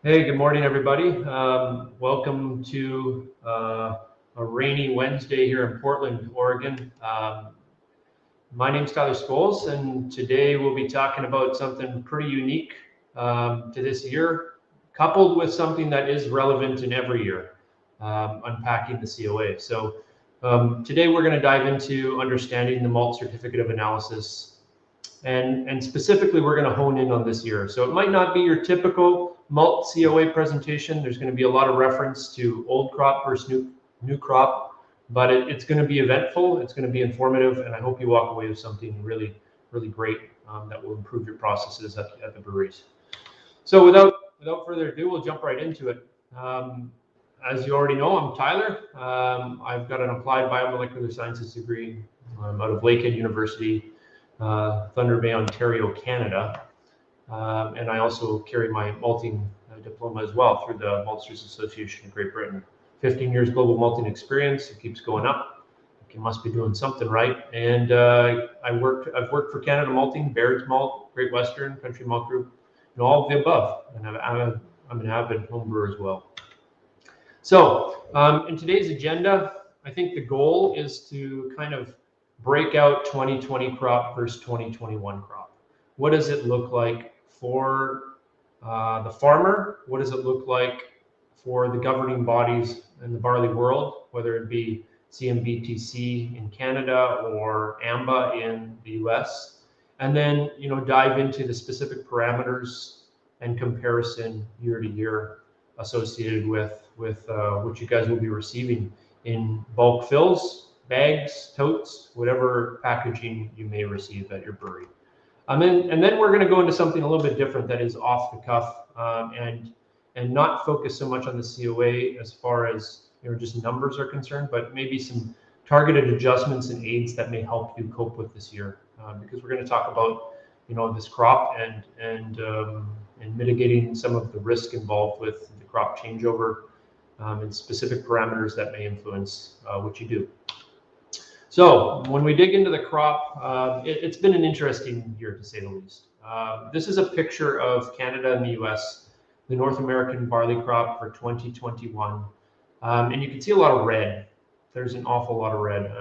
Hey, good morning, everybody. Welcome to a rainy Wednesday here in Portland, Oregon. My name's Tyler Scholes, and today we'll be talking about something pretty unique to this year, coupled with something that is relevant in every year, unpacking the COA. So today we're going to dive into understanding the Malt Certificate of Analysis. And specifically, we're going to hone in on this year. So it might not be your typical malt COA presentation. There's going to be a lot of reference to old crop versus new crop, but it's going to be eventful. It's going to be informative, and I hope you walk away with something really, really great that will improve your processes at the breweries. So without further ado, we'll jump right into it. As you already know, I'm Tyler. I've got an Applied Biomolecular Sciences degree out of Lakehead University, Thunder Bay, Ontario, Canada. And I also carry my Malting Diploma as well through the Maltsters Association of Great Britain. 15 years global malting experience. It keeps going up. You must be doing something right. And I've worked for Canada Malting, Bairds Malt, Great Western, Country Malt Group, and all of the above. And I'm an avid home brewer as well. So in today's agenda, I think the goal is to kind of break out 2020 crop versus 2021 crop. What does it look like for the farmer? What does it look like for the governing bodies in the barley world, whether it be CMBTC in Canada or AMBA in the US? And then, dive into the specific parameters and comparison year to year associated with what you guys will be receiving in bulk fills, bags, totes, whatever packaging you may receive at your brewery. And then we're going to go into something a little bit different that is off the cuff and not focus so much on the COA as far as just numbers are concerned, but maybe some targeted adjustments and aids that may help you cope with this year, because we're going to talk about this crop and mitigating some of the risk involved with the crop changeover and specific parameters that may influence what you do. So when we dig into the crop, it's been an interesting year to say the least. This is a picture of Canada and the US, the North American barley crop for 2021. And you can see a lot of red. There's an awful lot of red.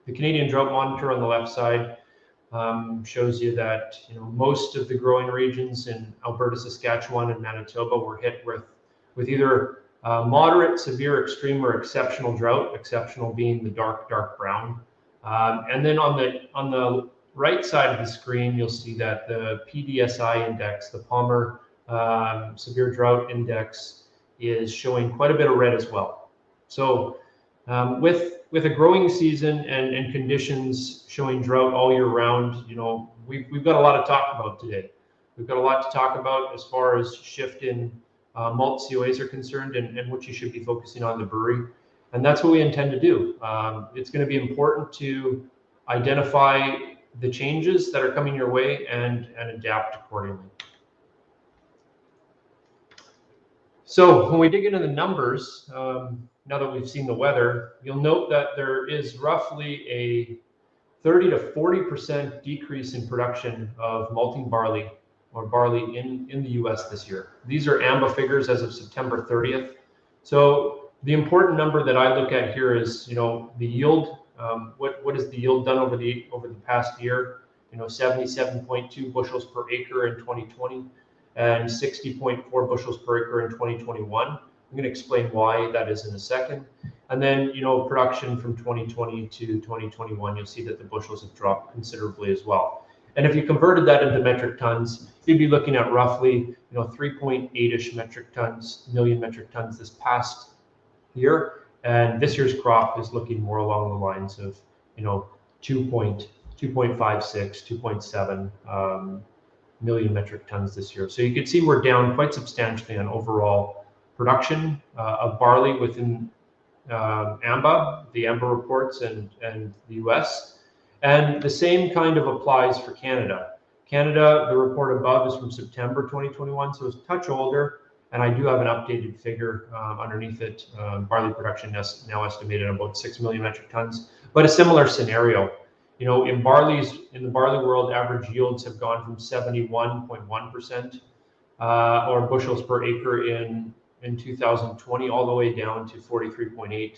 The Canadian Drought Monitor on the left side shows you that most of the growing regions in Alberta, Saskatchewan, and Manitoba were hit with either moderate, severe, extreme, or exceptional drought. Exceptional being the dark brown. And then on the right side of the screen, you'll see that the PDSI index, the Palmer Severe Drought Index, is showing quite a bit of red as well. So with a growing season and conditions showing drought all year round, we've got a lot to talk about today. We've got a lot to talk about as far as shift in malt COAs are concerned and what you should be focusing on in the brewery. And that's what we intend to do. It's going to be important to identify the changes that are coming your way and adapt accordingly. So when we dig into the numbers, now that we've seen the weather, you'll note that there is roughly a 30 to 40% decrease in production of malting barley or barley in the US this year. These are AMBA figures as of September 30th. So the important number that I look at here is, the yield. What is the yield done over the past year? 77.2 bushels per acre in 2020 and 60.4 bushels per acre in 2021. I'm going to explain why that is in a second. And then, production from 2020 to 2021, you'll see that the bushels have dropped considerably as well. And if you converted that into metric tons, you'd be looking at roughly, 3.8-ish million metric tons this past year. And this year's crop is looking more along the lines of, 2.56, 2.7 million metric tons this year. So you can see we're down quite substantially on overall production of barley within AMBA, the AMBA reports, and the US. And the same kind of applies for Canada. Canada, the report above is from September 2021, so it's a touch older. And I do have an updated figure underneath it. Barley production is now estimated at about 6 million metric tons, but a similar scenario. In the barley world, average yields have gone from 71.1% or bushels per acre in 2020, all the way down to 43.8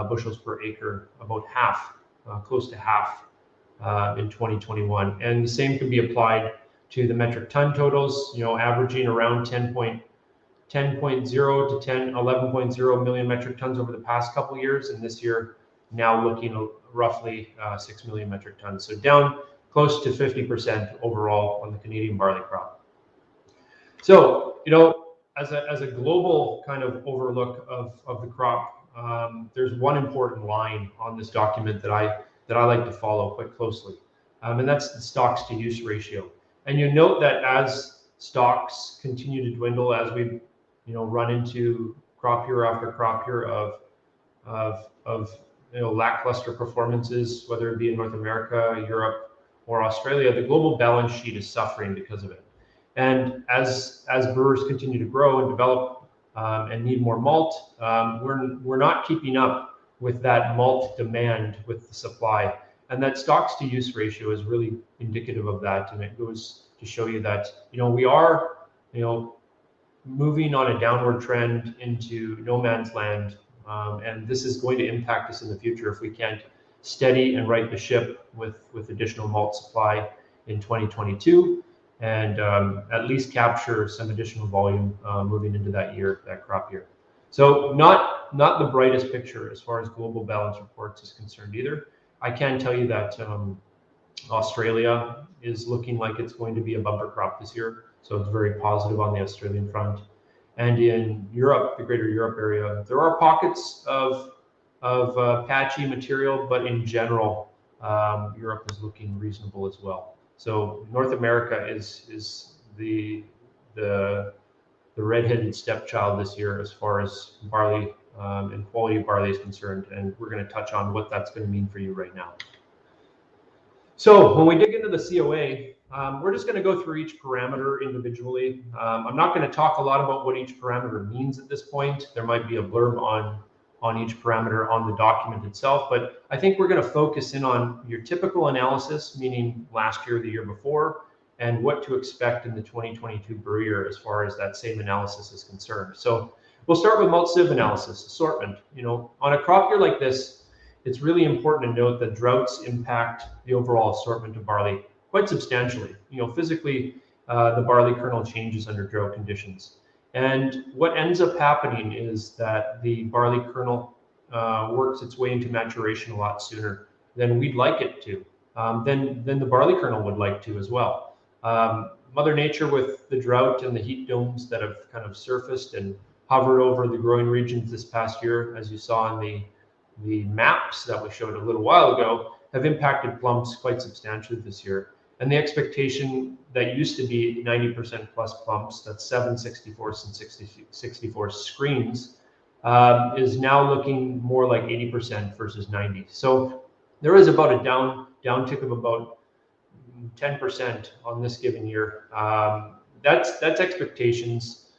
bushels per acre, about half, close to half in 2021. And the same can be applied to the metric ton totals, averaging around 10.0 to 11.0 million metric tons over the past couple of years, and this year now looking roughly 6 million metric tons. So down close to 50% overall on the Canadian barley crop. So, as a global kind of overlook of the crop, there's one important line on this document that I like to follow quite closely, and that's the stocks to use ratio. And you note that as stocks continue to dwindle, as we run into crop year after crop year of lackluster performances, whether it be in North America, Europe, or Australia, the global balance sheet is suffering because of it. And as brewers continue to grow and develop and need more malt, we're not keeping up with that malt demand with the supply. And that stocks to use ratio is really indicative of that. And it goes to show you that we are moving on a downward trend into no man's land, and this is going to impact us in the future if we can't steady and right the ship with additional malt supply in 2022. And at least capture some additional volume moving into that crop year. So not the brightest picture as far as global balance reports is concerned either. I can tell you that Australia is looking like it's going to be a bumper crop this year, so it's very positive on the Australian front. And in Europe, the greater Europe area, there are pockets of patchy material, but in general, Europe is looking reasonable as well. So North America is the red-headed stepchild this year as far as barley and quality of barley is concerned, and we're going to touch on what that's going to mean for you right now. So when we dig into the COA, we're just going to go through each parameter individually. I'm not going to talk a lot about what each parameter means at this point. There might be a blurb on each parameter on the document itself, but I think we're going to focus in on your typical analysis, meaning last year, the year before, and what to expect in the 2022 brew year as far as that same analysis is concerned. So we'll start with malt sieve analysis, assortment. On a crop year like this, it's really important to note that droughts impact the overall assortment of barley quite substantially. Physically, the barley kernel changes under drought conditions. And what ends up happening is that the barley kernel works its way into maturation a lot sooner than we'd like it to, than the barley kernel would like to as well. Mother Nature, with the drought and the heat domes that have kind of surfaced and hovered over the growing regions this past year, as you saw in the maps that we showed a little while ago, have impacted plumps quite substantially this year. And the expectation that used to be 90% plus plumps, that's 7/64 and 64 screens, is now looking more like 80% versus 90. So there is about a downtick of about 10% on this given year. That's expectations.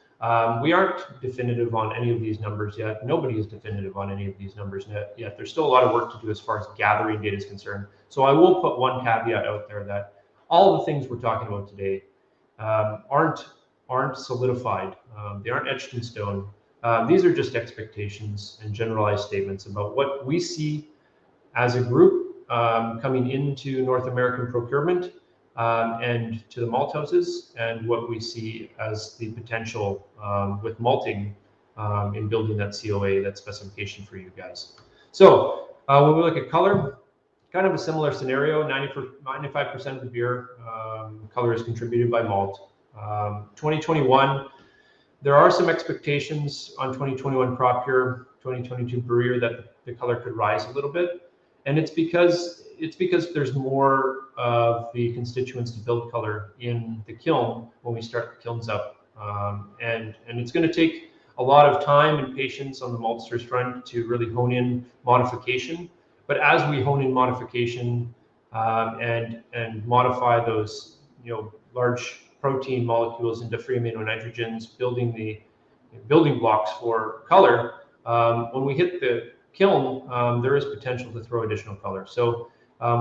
We aren't definitive on any of these numbers yet. Nobody is definitive on any of these numbers yet. There's still a lot of work to do as far as gathering data is concerned. So I will put one caveat out there that all the things we're talking about today aren't solidified. They aren't etched in stone. These are just expectations and generalized statements about what we see as a group coming into North American procurement and to the malt houses, and what we see as the potential with malting in building that COA, that specification for you guys. So when we look at color, kind of a similar scenario. 95% of the beer color is contributed by malt. 2021, there are some expectations on 2021 crop year, 2022 brew year that the color could rise a little bit, and it's because there's more of the constituents to build color in the kiln when we start the kilns up, and it's going to take a lot of time and patience on the Maltsters front to really hone in modification. But as we hone in modification and modify those large protein molecules into free amino nitrogens, building the building blocks for color, when we hit the kiln, there is potential to throw additional color. So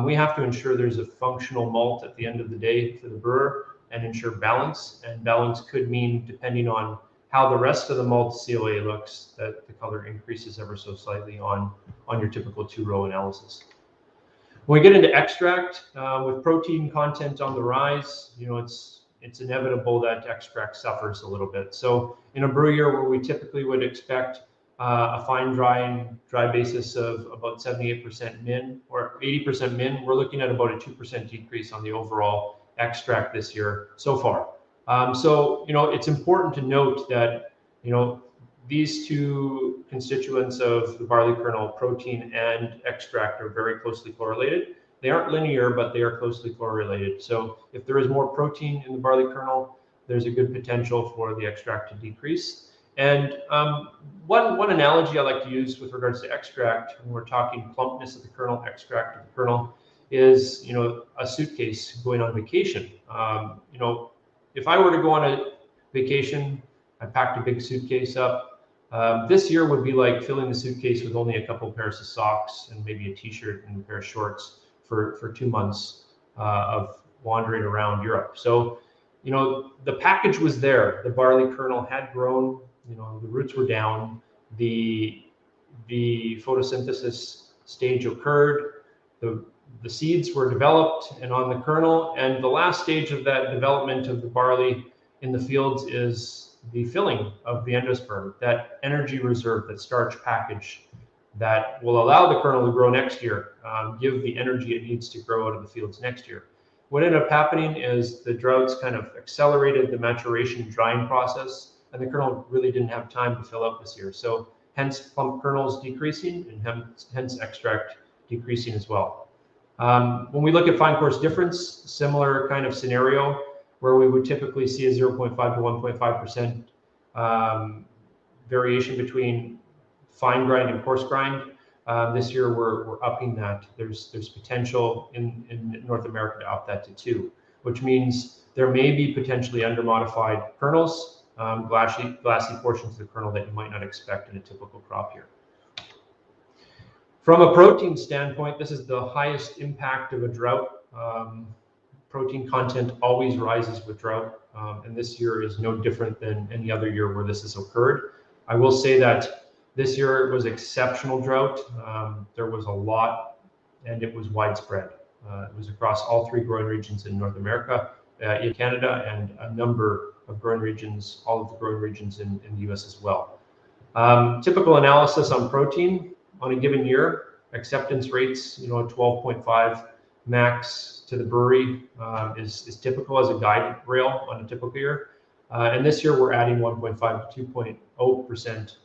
we have to ensure there's a functional malt at the end of the day for the brewer, and ensure balance. And balance could mean, depending on how the rest of the malt COA looks, that the color increases ever so slightly on your typical 2-row analysis. When we get into extract, with protein content on the rise, it's inevitable that extract suffers a little bit. So in a brew year where we typically would expect a fine dry basis of about 78% min or 80% min, we're looking at about a 2% decrease on the overall extract this year so far. So it's important to note that these two constituents of the barley kernel, protein and extract, are very closely correlated. They aren't linear, but they are closely correlated. So if there is more protein in the barley kernel, there's a good potential for the extract to decrease. And one analogy I like to use with regards to extract, when we're talking plumpness of the kernel, extract of the kernel, is a suitcase going on vacation. If I were to go on a vacation, I packed a big suitcase up. This year would be like filling the suitcase with only a couple pairs of socks and maybe a t-shirt and a pair of shorts for 2 months of wandering around Europe. So, the package was there. The barley kernel had grown, the roots were down, the photosynthesis stage occurred, the seeds were developed and on the kernel, and the last stage of that development of the barley in the fields is the filling of the endosperm, that energy reserve, that starch package that will allow the kernel to grow next year, give the energy it needs to grow out of the fields next year. What ended up happening is the droughts kind of accelerated the maturation drying process, and the kernel really didn't have time to fill up this year. So hence plump kernels decreasing, and hence extract decreasing as well. When we look at fine coarse difference, similar kind of scenario, where we would typically see a 0.5 to 1.5% variation between fine grind and coarse grind. This year we're upping that. There's potential in North America to up that to 2, which means there may be potentially undermodified kernels, glassy portions of the kernel that you might not expect in a typical crop year. From a protein standpoint, this is the highest impact of a drought. Protein content always rises with drought, and this year is no different than any other year where this has occurred. I will say that this year was exceptional drought. There was a lot, and it was widespread. It was across all 3 growing regions in North America, in Canada, and a number of growing regions, all of the growing regions in the US as well. Typical analysis on protein on a given year, acceptance rates, 12.5 max to the brewery is typical as a guide rail on a typical year. And this year we're adding 1.5 to 2.0%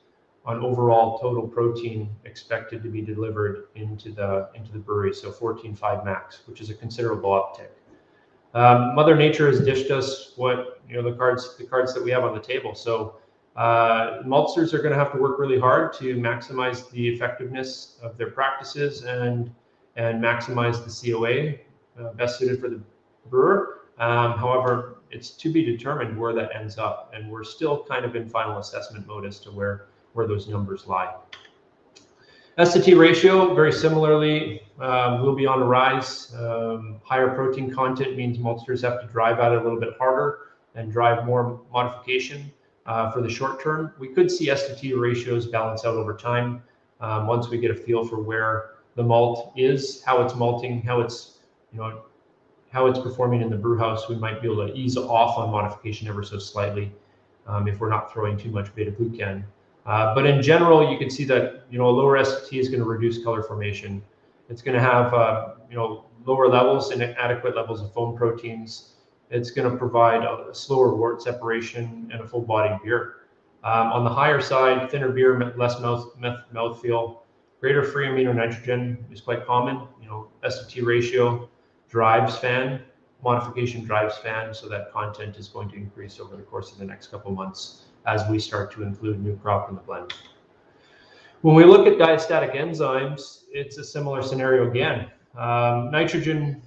on overall total protein expected to be delivered into the brewery. So 14.5 max, which is a considerable uptick. Mother Nature has dished us what the cards that we have on the table. So Maltsters are going to have to work really hard to maximize the effectiveness of their practices and maximize the COA best suited for the brewer. However, it's to be determined where that ends up, and we're still kind of in final assessment mode as to where those numbers lie. S/T ratio, very similarly, will be on a rise. Higher protein content means maltsters have to drive at it a little bit harder and drive more modification for the short term. We could see S/T ratios balance out over time once we get a feel for where the malt is, how it's malting, how it's performing in the brew house. We might be able to ease off on modification ever so slightly if we're not throwing too much beta-glucan. But in general, you can see that a lower S/T is going to reduce color formation. It's going to have lower levels and adequate levels of foam proteins. It's going to provide a slower wort separation and a full-bodied beer. On the higher side, thinner beer, less mouthfeel, greater free amino nitrogen is quite common. S/T ratio drives fan, modification drives fan, so that content is going to increase over the course of the next couple months as we start to include new crop in the blend. When we look at diastatic enzymes, it's a similar scenario again. Nitrogen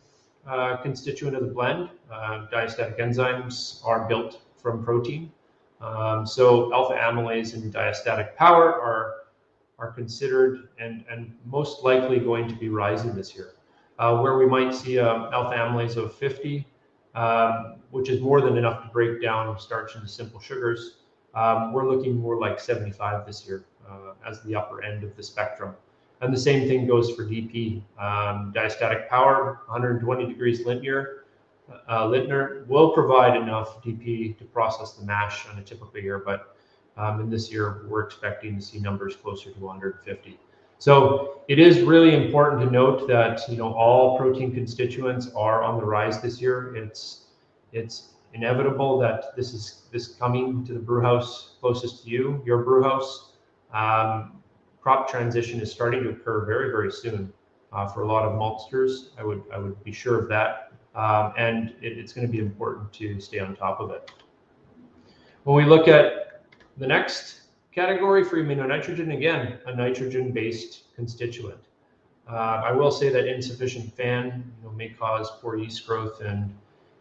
constituent of the blend, diastatic enzymes are built from protein. So alpha amylase and diastatic power are considered and most likely going to be rising this year. Where we might see alpha amylase of 50, which is more than enough to break down starch into simple sugars. We're looking more like 75 this year as the upper end of the spectrum. And the same thing goes for DP. Diastatic power, 120 degrees Lintner will provide enough DP to process the mash on a typical year, but in this year, we're expecting to see numbers closer to 150. So it is really important to note that all protein constituents are on the rise this year. It's inevitable that this is coming to the brew house closest to you, your brew house. Crop transition is starting to occur very, very soon for a lot of Maltsters. I would be sure of that, and it's going to be important to stay on top of it. When we look at the next category for aminonitrogen, again, a nitrogen-based constituent. I will say that insufficient FAN may cause poor yeast growth and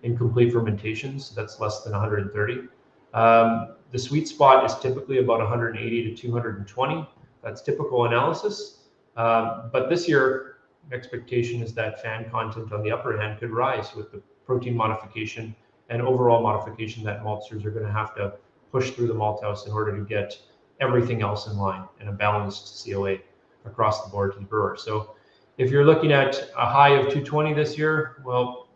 incomplete fermentations. That's less than 130. The sweet spot is typically about 180 to 220. That's typical analysis. But this year, expectation is that FAN content on the upper hand could rise with the protein modification and overall modification that Maltsters are going to have to push through the malt house in order to get everything else in line and a balanced COA across the board to the brewer. So if you're looking at a high of 220 this year, well,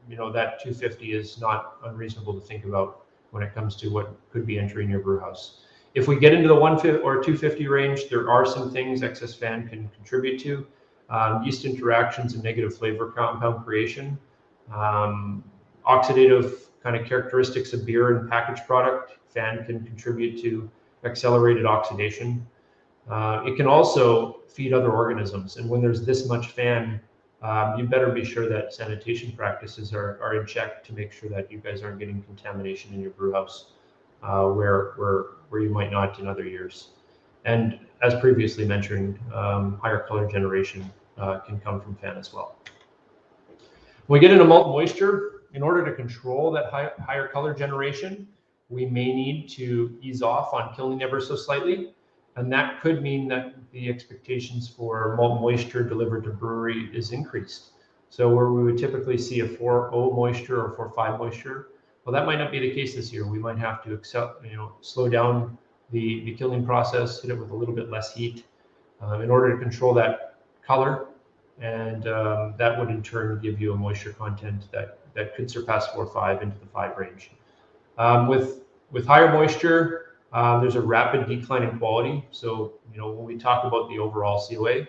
that 250 is not unreasonable to think about when it comes to what could be entering your brew house. If we get into the 150 or 250 range, there are some things excess FAN can contribute to. Yeast interactions and negative flavor compound creation, oxidative kind of characteristics of beer and packaged product. FAN can contribute to accelerated oxidation. It can also feed other organisms, and when there's this much FAN, you better be sure that sanitation practices are in check to make sure that you guys aren't getting contamination in your brew house where you might not in other years. And as previously mentioned, higher color generation can come from FAN as well. When we get into malt moisture, in order to control that higher color generation, we may need to ease off on kilning ever so slightly. And that could mean that the expectations for malt moisture delivered to brewery is increased. So where we would typically see a 4.0 moisture or 4.5 moisture, well, that might not be the case this year. We might have to slow down the kilning process, hit it with a little bit less heat in order to control that color. And that would in turn give you a moisture content that could surpass 4.5 into the 5 range. With higher moisture, there's a rapid decline in quality. So, when we talk about the overall COA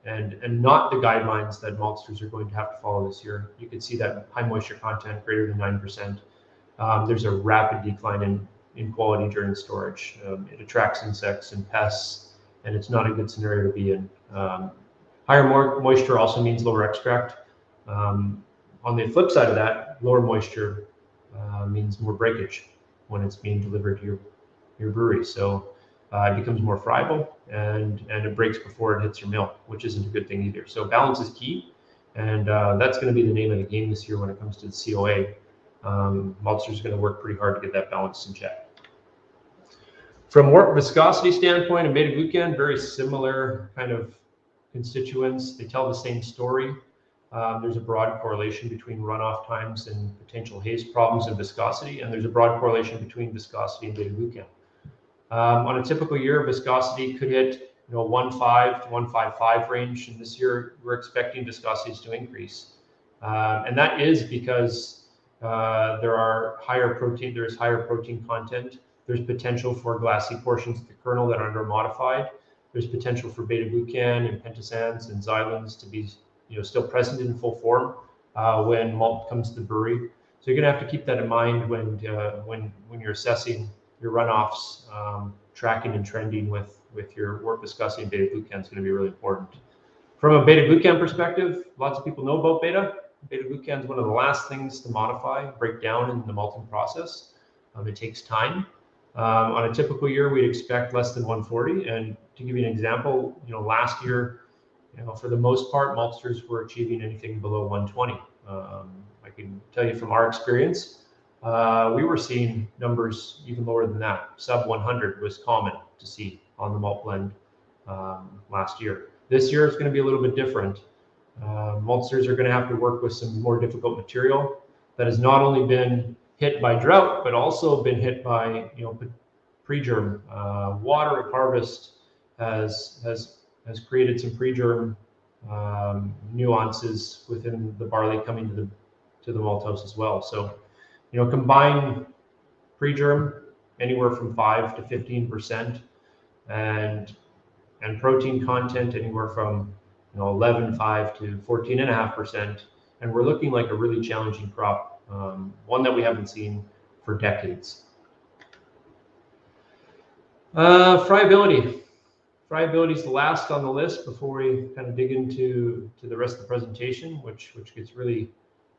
and not the guidelines that Maltsters are going to have to follow this year, you can see that high moisture content greater than 9%. There's a rapid decline in quality during storage. It attracts insects and pests, and it's not a good scenario to be in. Higher moisture also means lower extract. On the flip side of that, lower moisture means more breakage when it's being delivered to your brewery. So it becomes more friable and it breaks before it hits your mill, which isn't a good thing either. So balance is key, and that's going to be the name of the game this year when it comes to the COA. Maltsters is going to work pretty hard to get that balance in check. From a wort viscosity standpoint, and beta-glucan, very similar kind of constituents. They tell the same story. There's a broad correlation between runoff times and potential haze problems and viscosity, and there's a broad correlation between viscosity and beta-glucan. On a typical year, viscosity could hit 1.5 to 1.55 range, and this year we're expecting viscosities to increase, and that is because there's higher protein content. There's potential for glassy portions of the kernel that are under-modified. There's potential for beta-glucan and pentasans and xylins to be still present in full form when malt comes to the brewery. So you're going to have to keep that in mind when you're assessing your runoffs. Tracking and trending with your wort viscosity and beta-glucan is going to be really important. From a beta-glucan perspective, lots of people know about beta. Beta-glucan is one of the last things to modify, break down in the malting process. It takes time. On a typical year, we'd expect less than 140. And to give you an example, last year, for the most part, Maltsters were achieving anything below 120. I can tell you from our experience, we were seeing numbers even lower than that. Sub 100 was common to see on the malt blend last year. This year, it's going to be a little bit different. Maltsters are going to have to work with some more difficult material. that has not only been hit by drought, but also been hit by, you know, pre-germ. Water at harvest has created some pre-germ nuances within the barley coming to the malt house as well. So, you know, combine pre-germ anywhere from 5 to 15%, and protein content anywhere from, you know, 11.5 to 14.5%, and we're looking like a really challenging crop, one that we haven't seen for decades. Friability. Friability is the last on the list before we kind of dig into the rest of the presentation, which gets really,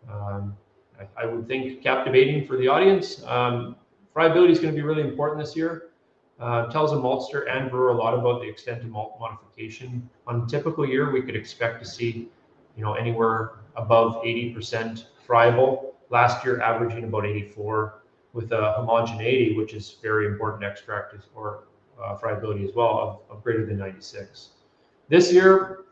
I would think, captivating for the audience. Friability is going to be really important this year. Tells a maltster and brewer a lot about the extent of malt modification. On a typical year, we could expect to see, you know, anywhere above 80% friable. Last year, averaging about 84, with a homogeneity, which is very important extract or friability as well, of greater than 96. This year,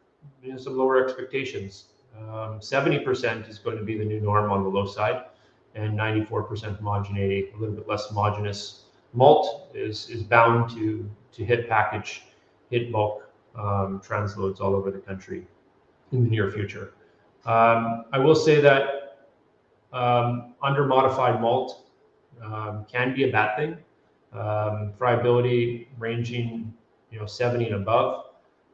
you know, some lower expectations. 70% is going to be the new norm on the low side, and 94% homogeneity, a little bit less homogeneous. Malt is bound to hit package, hit bulk transloads all over the country in the near future. I will say that under modified malt can be a bad thing. Friability ranging, you know, 70 and above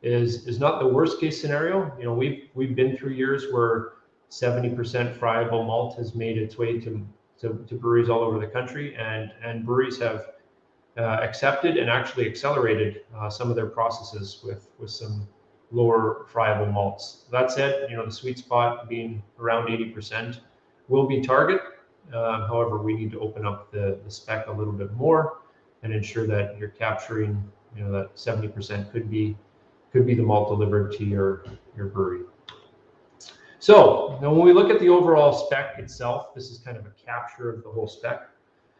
is not the worst case scenario. You know, we've been through years where 70% friable malt has made its way to breweries all over the country, and breweries have accepted and actually accelerated some of their processes with some lower friable malts. That said, you know, the sweet spot being around 80% will be target. However, we need to open up the spec a little bit more and ensure that you're capturing, you know, that 70% could be the malt delivered to your brewery. So now when we look at the overall spec itself, this is kind of a capture of the whole spec.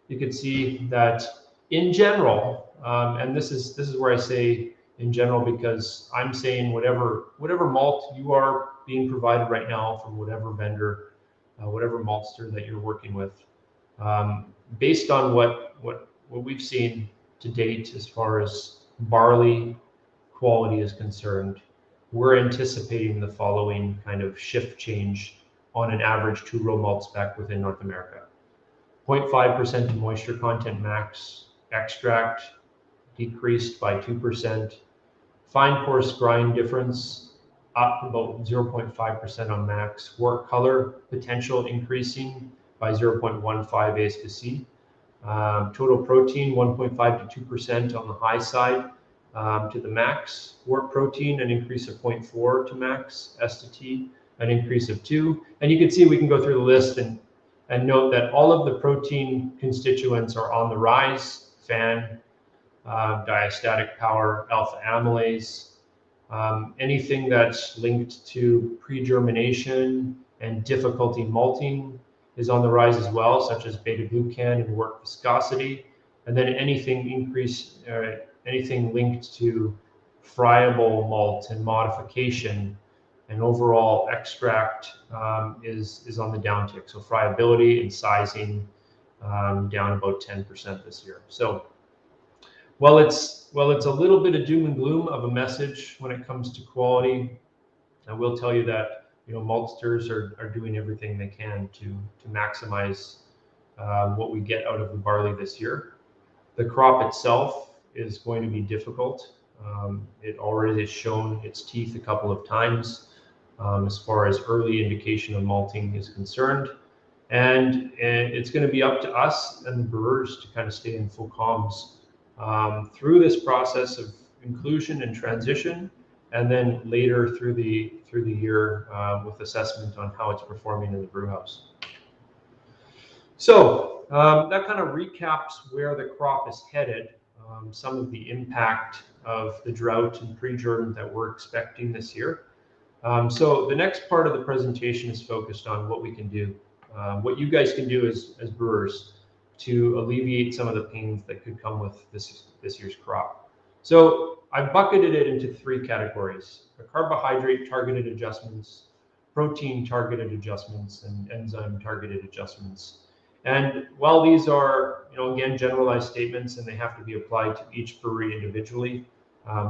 You can see that in general, and this is where I say in general, because I'm saying whatever malt you are being provided right now from whatever vendor, whatever maltster that you're working with, based on what we've seen to date as far as barley quality is concerned, we're anticipating the following kind of shift change on an average 2-row malt spec within North America. 0.5% moisture content max, extract decreased by 2%, fine coarse grind difference up about 0.5% on max, wort color potential increasing by 0.15 A's to C. Total protein 1.5 to 2% on the high side to the max. Wort protein an increase of 0.4 to max. S to T an increase of 2. And you can see, we can go through the list and note that all of the protein constituents are on the rise. FAN, diastatic power, alpha amylase, anything that's linked to pre-germination and difficulty malting is on the rise as well, such as beta-glucan and wort viscosity. And then anything linked to friable malt and modification and overall extract is on the downtick. So friability and sizing down about 10% this year. So while it's a little bit of doom and gloom of a message when it comes to quality, I will tell you that, you know, maltsters are doing everything they can to maximize what we get out of the barley this year. The crop itself is going to be difficult. It already has shown its teeth a couple of times as far as early indication of malting is concerned. And it's going to be up to us and the brewers to kind of stay in full comms through this process of inclusion and transition, and then later through the year with assessment on how it's performing in the brew house. So that kind of recaps where the crop is headed, some of the impact of the drought and pre-germ that we're expecting this year. So the next part of the presentation is focused on what we can do, what you guys can do as brewers to alleviate some of the pains that could come with this year's crop. So I've bucketed it into 3 categories: the carbohydrate targeted adjustments, protein targeted adjustments and enzyme targeted adjustments. And while these are, again, generalized statements and they have to be applied to each brewery individually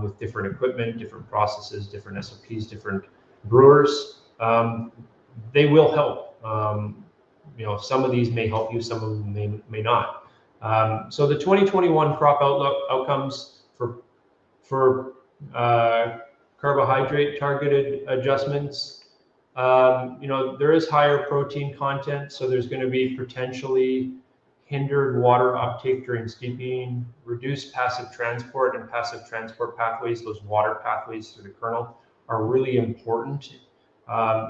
with different equipment, different processes, different SOPs, different brewers, they will help. Some of these may help you, some of them may not. So the 2021 crop outcomes for carbohydrate targeted adjustments, there is higher protein content, so there's going to be potentially hindered water uptake during steeping, reduced passive transport and passive transport pathways. Those water pathways through the kernel are really important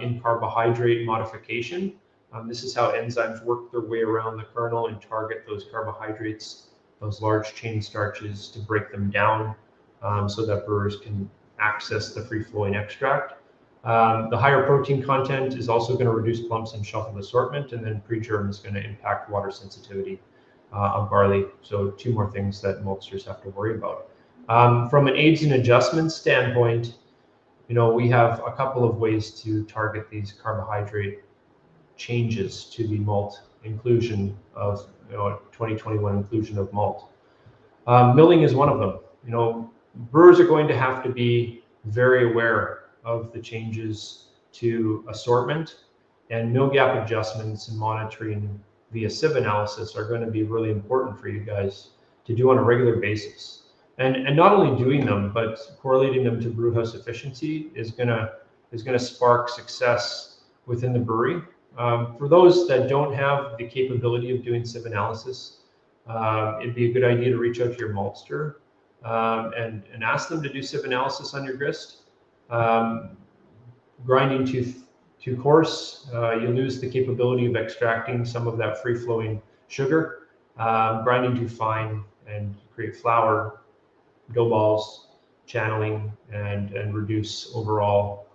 in carbohydrate modification. This is how enzymes work their way around the kernel and target those carbohydrates, those large chain starches, to break them down so that brewers can access the free-flowing extract. The higher protein content is also going to reduce clumps and shuffled assortment, and then pre-germ is going to impact water sensitivity of barley. So two more things that maltsters have to worry about. From an aids and adjustments standpoint, we have a couple of ways to target these carbohydrate changes to the malt inclusion of 2021 inclusion of malt. Milling is one of them. Brewers are going to have to be very aware of the changes to assortment, and mill gap adjustments and monitoring via sieve analysis are going to be really important for you guys to do on a regular basis. And not only doing them, but correlating them to brewhouse efficiency is going to spark success within the brewery. For those that don't have the capability of doing sieve analysis, it'd be a good idea to reach out to your Maltster and ask them to do sieve analysis on your grist. Grinding too coarse, you lose the capability of extracting some of that free-flowing sugar. Grinding too fine and create flour, dough balls, channeling, and reduce overall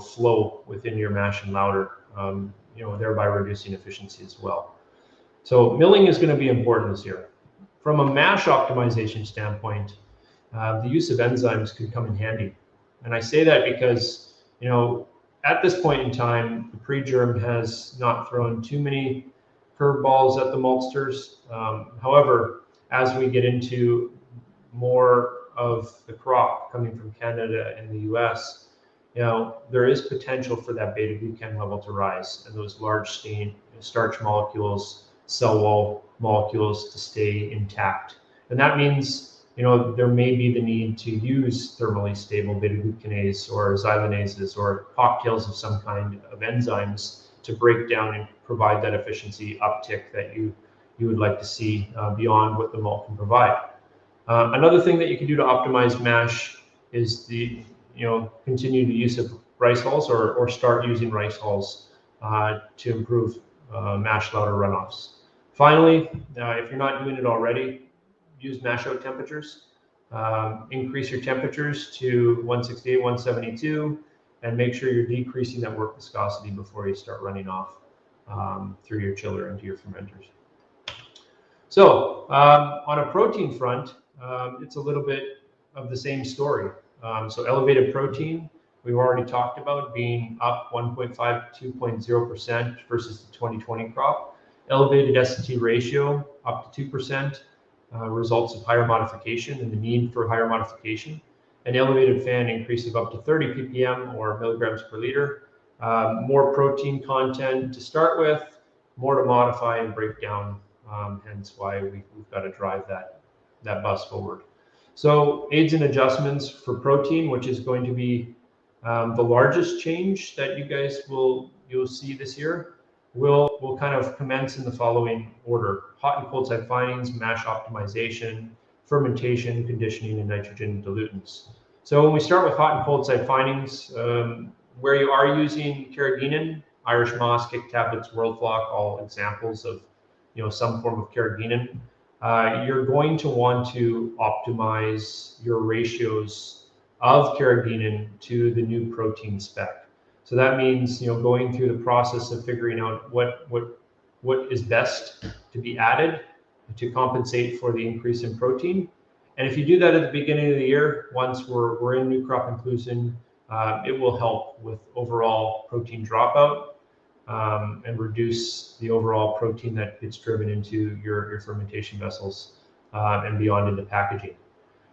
flow within your mash and lauter, thereby reducing efficiency as well. So milling is going to be important this year. From a mash optimization standpoint, the use of enzymes could come in handy. And I say that because, at this point in time, the pre-germ has not thrown too many curveballs at the maltsters. However, as we get into more of the crop coming from Canada and the US, there is potential for that beta-glucan level to rise and those large starch molecules, cell wall molecules to stay intact. And that means there may be the need to use thermally stable beta-glucanase or xylonases or cocktails of some kind of enzymes to break down and provide that efficiency uptick that you would like to see beyond what the malt can provide. Another thing that you can do to optimize mash is the continue the use of rice hulls or start using rice hulls to improve mash lauter runoffs. Finally, if you're not doing it already, use mash out temperatures. Increase your temperatures to 168, 172, and make sure you're decreasing that work viscosity before you start running off through your chiller into your fermenters. So on a protein front, it's a little bit of the same story. So elevated protein, we've already talked about being up 1.5 to 2.0% versus the 2020 crop. Elevated S&T ratio up to 2%. Results of higher modification and the need for higher modification. An elevated fan increase of up to 30 ppm or milligrams per liter. More protein content to start with, more to modify and break down, hence why we've got to drive that bus forward. So aids and adjustments for protein, which is going to be the largest change that you guys you'll see this year. We'll kind of commence in the following order: hot and cold side findings, mash optimization, fermentation, conditioning, and nitrogen dilutants. So when we start with hot and cold side findings, where you are using carrageenan, Irish moss, kick tablets, world flock, all examples of some form of carrageenan, you're going to want to optimize your ratios of carrageenan to the new protein spec. So that means going through the process of figuring out what is best to be added to compensate for the increase in protein. And if you do that at the beginning of the year, once we're in new crop inclusion, it will help with overall protein dropout and reduce the overall protein that gets driven into your fermentation vessels and beyond into packaging.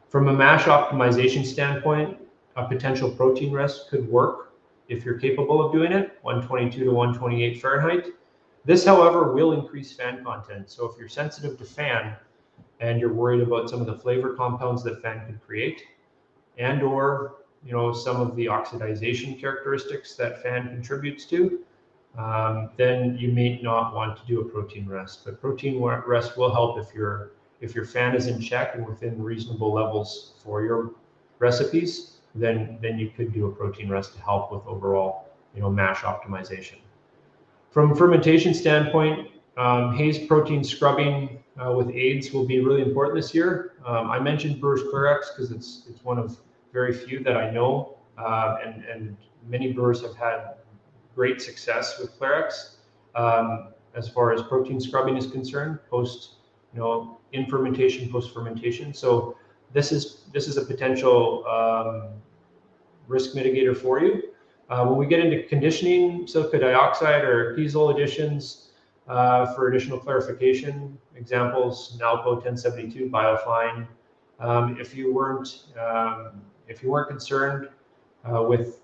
From a mash optimization standpoint, a potential protein rest could work if you're capable of doing it, 122 to 128 Fahrenheit. This, however, will increase fan content. So if you're sensitive to fan and you're worried about some of the flavor compounds that fan could create, and or some of the oxidization characteristics that fan contributes to, then you may not want to do a protein rest. But protein rest will help if your fan is in check and within reasonable levels for your recipes. Then you could do a protein rest to help with overall mash optimization. From a fermentation standpoint, haze protein scrubbing with aids will be really important this year. I mentioned Brewers ClearX because it's one of very few that I know, and many brewers have had great success with ClearX as far as protein scrubbing is concerned, in fermentation, post fermentation. So this is a potential risk mitigator for you. When we get into conditioning, silica dioxide or Kiesel additions for additional clarification, examples Nalco 1072, Biofine. If you weren't concerned with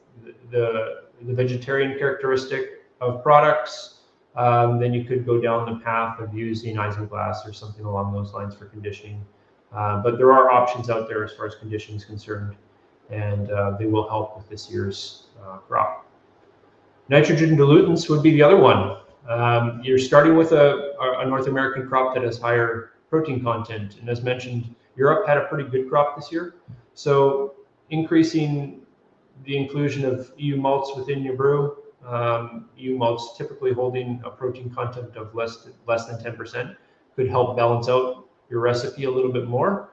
the vegetarian characteristic of products, then you could go down the path of using isinglass or something along those lines for conditioning. But there are options out there as far as conditioning is concerned, and they will help with this year's crop. Nitrogen dilutants would be the other one. You're starting with a North American crop that has higher protein content, and as mentioned, Europe had a pretty good crop this year. So increasing the inclusion of EU malts within your brew, EU malts typically holding a protein content of less than 10%, could help balance out your recipe a little bit more.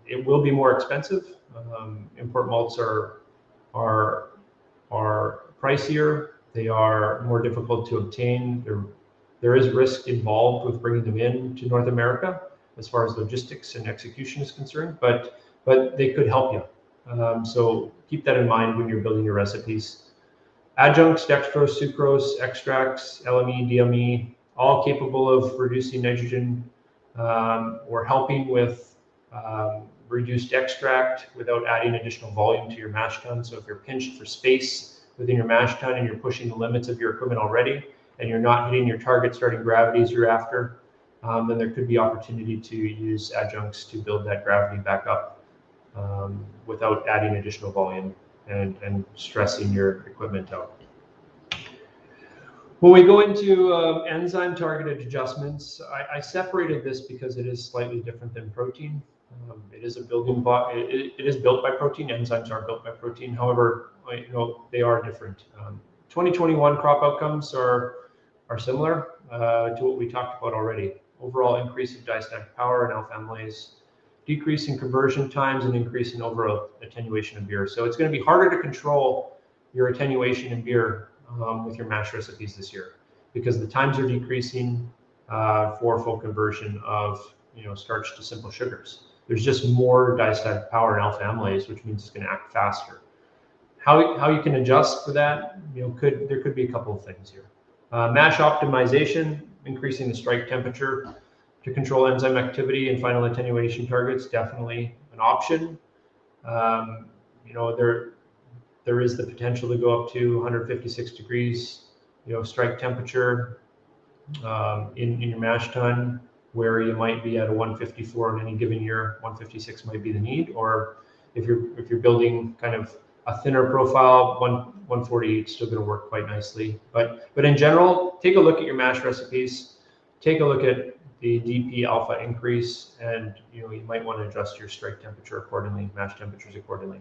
It will be more expensive. Import malts are pricier. They are more difficult to obtain. There is risk involved with bringing them in to North America as far as logistics and execution is concerned, but they could help you. So keep that in mind when you're building your recipes. Adjuncts, dextrose, sucrose, extracts, LME, DME, all capable of reducing nitrogen or helping with reduced extract without adding additional volume to your mash tun. So if you're pinched for space within your mash tun and you're pushing the limits of your equipment already and you're not hitting your target starting gravities you're after, then there could be opportunity to use adjuncts to build that gravity back up without adding additional volume and stressing your equipment out. When we go into enzyme targeted adjustments, I separated this because it is slightly different than protein. It is a building block. It is built by protein. Enzymes are built by protein. However, they are different. 2021 crop outcomes are similar to what we talked about already. Overall increase of diastatic power in alpha amylase, decrease in conversion times, and increase in overall attenuation of beer. So it's going to be harder to control your attenuation in beer with your mash recipes this year because the times are decreasing for full conversion of starch to simple sugars. There's just more diastatic power in alpha amylase, which means it's going to act faster. How you can adjust for that? There could be a couple of things here. Mash optimization, increasing the strike temperature to control enzyme activity and final attenuation targets, definitely an option. There is the potential to go up to 156 degrees, strike temperature in your mash tun, where you might be at a 154 in any given year. 156 might be the need, or if you're building kind of a thinner profile, 148 is still going to work quite nicely. But in general, take a look at your mash recipes. Take a look at the DP alpha increase, and you might want to adjust your strike temperature accordingly, mash temperatures accordingly.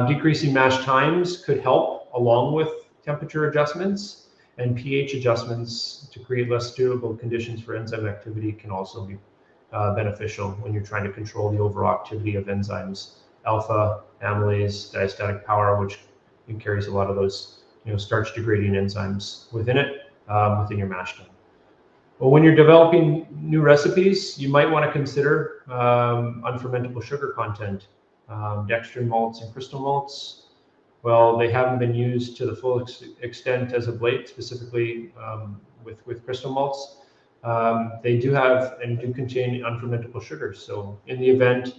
Decreasing mash times could help along with temperature adjustments, and pH adjustments to create less suitable conditions for enzyme activity can also be beneficial when you're trying to control the overall activity of enzymes, alpha, amylase, diastatic power, which carries a lot of those starch degrading enzymes within it, within your mash tun. Well, when you're developing new recipes, you might want to consider unfermentable sugar content dextrin malts and crystal malts, well, they haven't been used to the full extent as of late, specifically with crystal malts. They do have and do contain unfermentable sugars. So in the event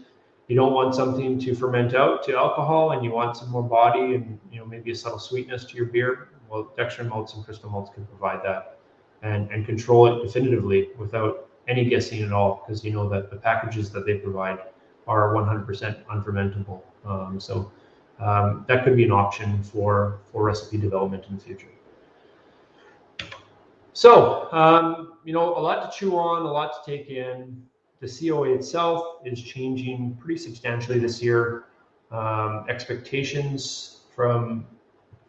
you don't want something to ferment out to alcohol and you want some more body and maybe a subtle sweetness to your beer, well, dextrin malts and crystal malts can provide that and control it definitively without any guessing at all, because you know that the packages that they provide are 100% unfermentable. That could be an option for recipe development in the future. So, a lot to chew on, a lot to take in. The COA itself is changing pretty substantially this year. Expectations from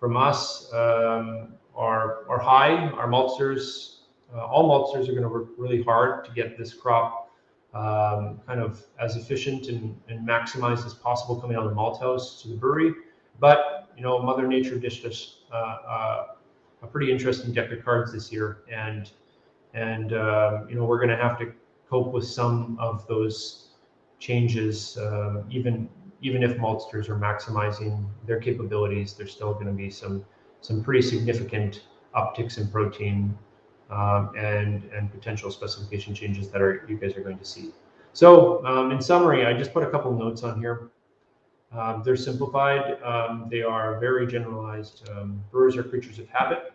us are high. Our Maltsters, all Maltsters are going to work really hard to get this crop kind of as efficient and maximized as possible coming out of the malt house to the brewery. But Mother Nature dished us a pretty interesting deck of cards this year, and we're going to have to cope with some of those changes. Even if Maltsters are maximizing their capabilities, there's still going to be some pretty significant upticks in protein and potential specification changes that you guys are going to see. So in summary, I just put a couple notes on here. They're simplified. They are very generalized. Brewers are creatures of habit.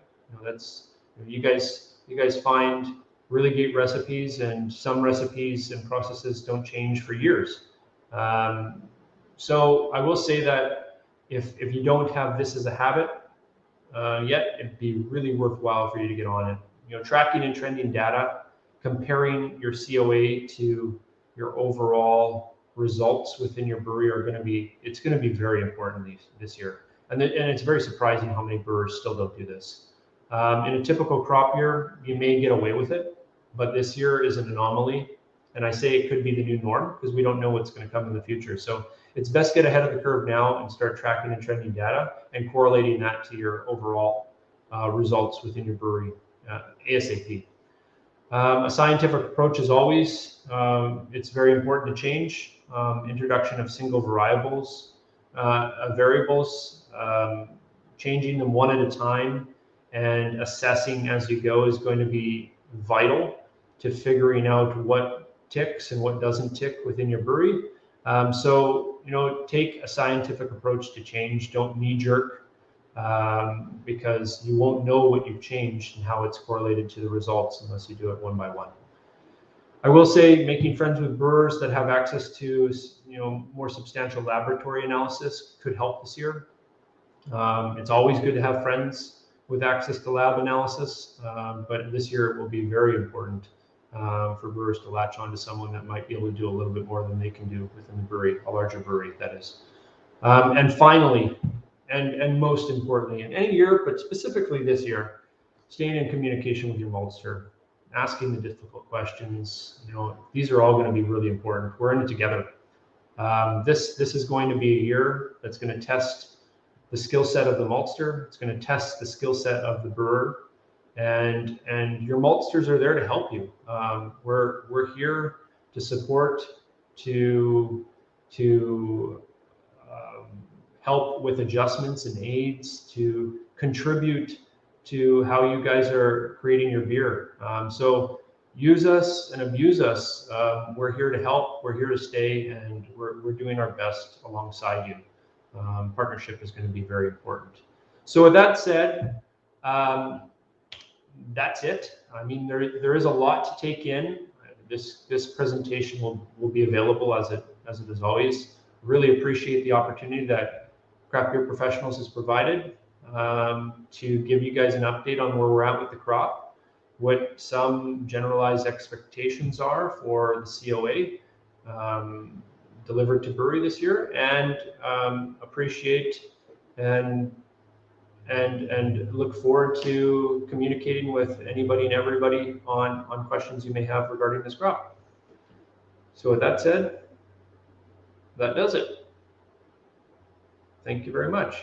You guys find really great recipes, and some recipes and processes don't change for years. So I will say that if you don't have this as a habit yet, it'd be really worthwhile for you to get on it. Tracking and trending data, comparing your COA to your overall results within your brewery it's going to be very important this year. And it's very surprising how many brewers still don't do this. In a typical crop year, you may get away with it, but this year is an anomaly. And I say it could be the new norm because we don't know what's going to come in the future. So it's best get ahead of the curve now and start tracking and trending data and correlating that to your overall results within your brewery ASAP. A scientific approach is always, it's very important to change. Introduction of single variables, changing them one at a time and assessing as you go is going to be vital to figuring out what ticks and what doesn't tick within your brewery. So take a scientific approach to change. Don't knee-jerk, because you won't know what you've changed and how it's correlated to the results unless you do it one by one. I will say making friends with brewers that have access to more substantial laboratory analysis could help this year. It's always good to have friends with access to lab analysis, but this year it will be very important for brewers to latch on to someone that might be able to do a little bit more than they can do within the brewery, a larger brewery, that is. And finally, and most importantly, in any year, but specifically this year, staying in communication with your Maltster, asking the difficult questions. These are all going to be really important. We're in it together. This is going to be a year that's going to test the skill set of the Maltster. It's going to test the skill set of the brewer, and your Maltsters are there to help you. We're here to support, to help with adjustments and aids, to contribute to how you guys are creating your beer. So use us and abuse us. We're here to help. We're here to stay, and we're doing our best alongside you. Partnership is going to be very important. So with that said, that's it. I mean, there is a lot to take in. This presentation will be available as it is always. Really appreciate the opportunity that Craft Beer Professionals has provided to give you guys an update on where we're at with the crop, what some generalized expectations are for the COA delivered to brewery this year, and appreciate and look forward to communicating with anybody and everybody on questions you may have regarding this crop. So with that said, that does it. Thank you very much.